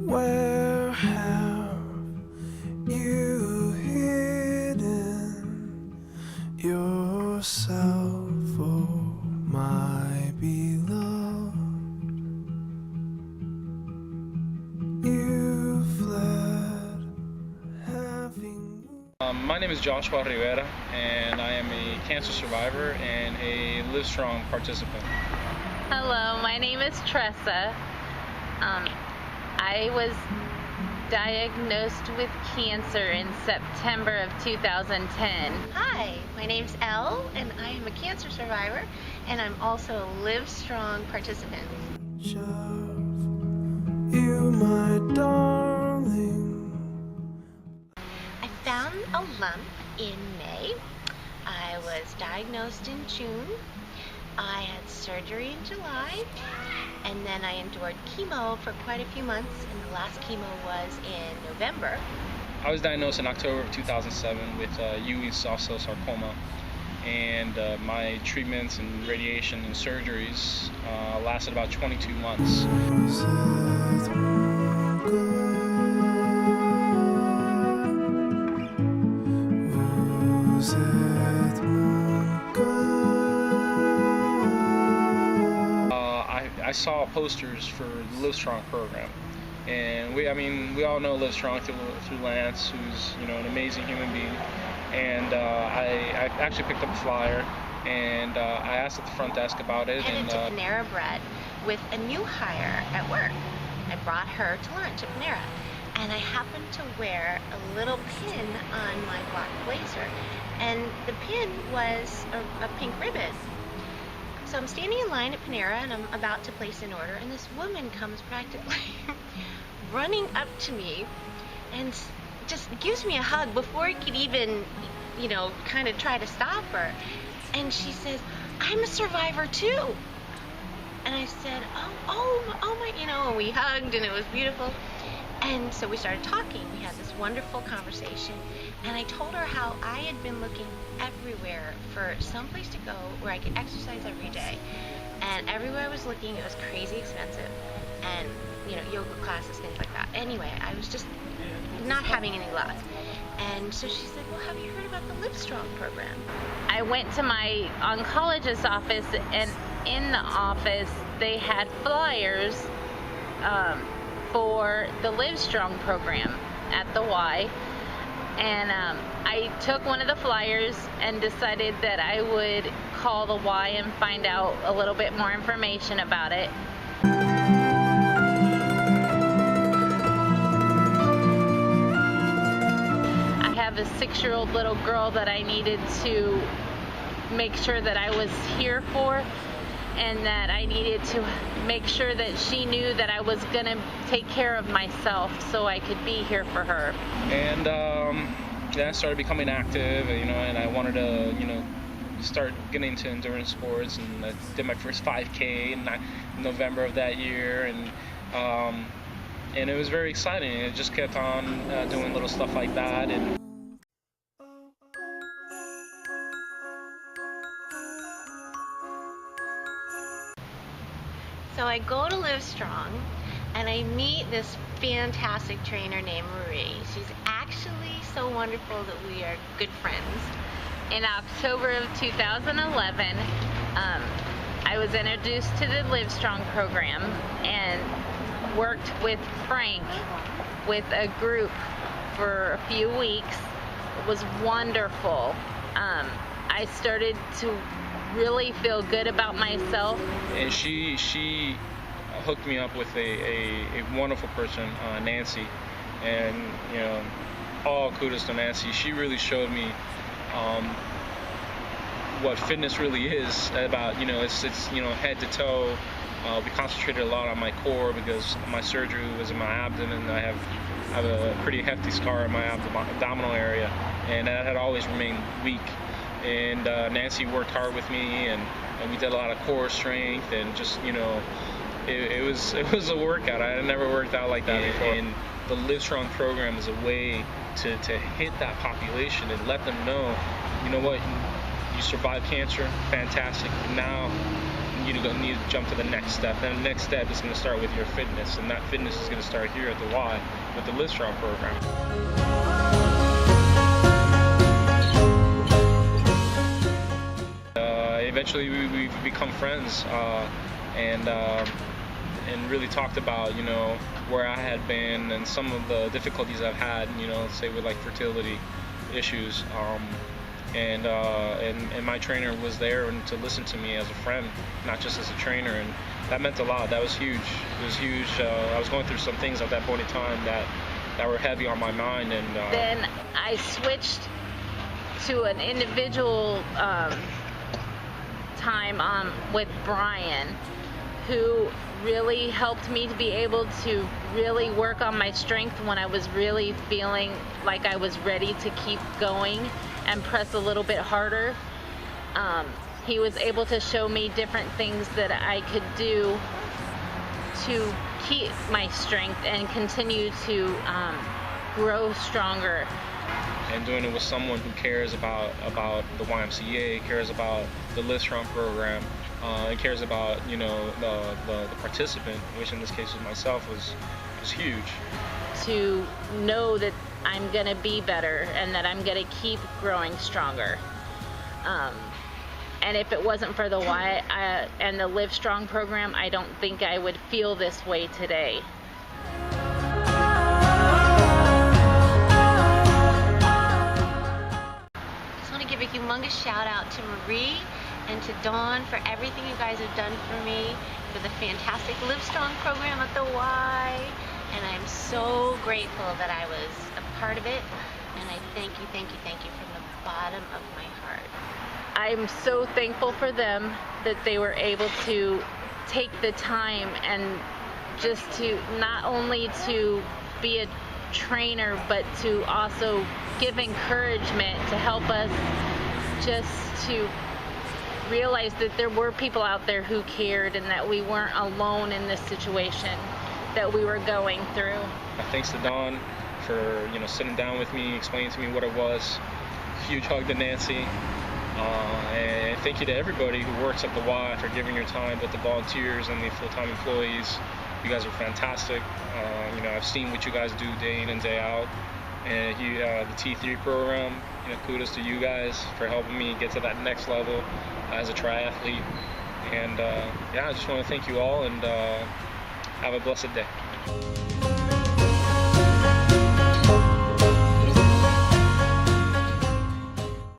Where have you hidden yourself, oh my beloved? You fled, having... My name is Joshua Rivera, and I am a cancer survivor and a Livestrong participant. Hello, my name is Tressa. I was diagnosed with cancer in September of 2010. Hi, my name's Elle, and I am a cancer survivor, and I'm also a Livestrong participant. You, my darling. I found a lump in May. I was diagnosed in June. I had surgery in July, and then I endured chemo for quite a few months, and the last chemo was in November. I was diagnosed in October of 2007 with Ewing soft cell sarcoma, and my treatments and radiation and surgeries lasted about 22 months. I saw posters for the Livestrong program, and we all know Livestrong through Lance, who's an amazing human being. And I actually picked up a flyer, and I asked at the front desk about it. Headed to Panera Bread with a new hire at work. I brought her to lunch at Panera, and I happened to wear a little pin on my black blazer, and the pin was a pink ribbon. So I'm standing in line at Panera, and I'm about to place an order, and this woman comes practically running up to me and just gives me a hug before I could even, kind of try to stop her. And she says, "I'm a survivor too." And I said, oh my, and we hugged, and it was beautiful. And so we started talking. We had this wonderful conversation, and I told her how I had been looking everywhere for some place to go where I could exercise every day. And everywhere I was looking, it was crazy expensive, and yoga classes, things like that. Anyway, I was just not having any luck. And so she said, "Well, have you heard about the Livestrong program?" I went to my oncologist's office, and in the office they had flyers for the Livestrong program at the Y, and I took one of the flyers and decided that I would call the Y and find out a little bit more information about it. I have a 6-year-old little girl that I needed to make sure that I was here for, and that I needed to make sure that she knew that I was gonna take care of myself so I could be here for her. And I started becoming active, and I wanted to, start getting into endurance sports, and I did my first 5K in November of that year, and it was very exciting. It just kept on doing little stuff like that. And so I go to Livestrong, and I meet this fantastic trainer named Marie. She's actually so wonderful that we are good friends. In October of 2011, I was introduced to the Livestrong program and worked with Frank with a group for a few weeks. It was wonderful. I started to really feel good about myself. And she hooked me up with a wonderful person, Nancy, and all kudos to Nancy. She really showed me what fitness really is about. It's head to toe. We concentrated a lot on my core because my surgery was in my abdomen. I have a pretty hefty scar in my abdominal area, and that had always remained weak. And Nancy worked hard with me, and we did a lot of core strength, and just it was a workout. I had never worked out like that before. And the Livestrong program is a way to hit that population and let them know, you know what, you survived cancer, fantastic. Now you need to jump to the next step. And the next step is going to start with your fitness, and that fitness is going to start here at the Y with the Livestrong program. Eventually, we become friends, and really talked about, you know, where I had been and some of the difficulties I've had, you know, say with like fertility issues. And my trainer was there and to listen to me as a friend, not just as a trainer, and that meant a lot. That was huge. It was huge. I was going through some things at that point in time that were heavy on my mind, and then I switched to an individual time with Brian, who really helped me to be able to really work on my strength when I was really feeling like I was ready to keep going and press a little bit harder. He was able to show me different things that I could do to keep my strength and continue to grow stronger. And doing it with someone who cares about the YMCA, cares about the Livestrong program, and cares about, you know, the participant, which in this case was myself, was huge. To know that I'm gonna be better and that I'm gonna keep growing stronger. And if it wasn't for the Y and the Livestrong program, I don't think I would feel this way today. Give a humongous shout out to Marie and to Dawn for everything you guys have done for me, for the fantastic Livestrong program at the Y, and I'm so grateful that I was a part of it, and I thank you from the bottom of my heart. I'm so thankful for them that they were able to take the time and just to not only to be a trainer, but to also give encouragement to help us just to realize that there were people out there who cared and that we weren't alone in this situation that we were going through. Thanks to Dawn for, you know, sitting down with me, explaining to me what it was. Huge hug to Nancy. And thank you to everybody who works at the Y for giving your time, both the volunteers and the full-time employees. You guys are fantastic. You know, I've seen what you guys do day in and day out. And the T3 program, you know, kudos to you guys for helping me get to that next level as a triathlete. And yeah, I just want to thank you all, and have a blessed day.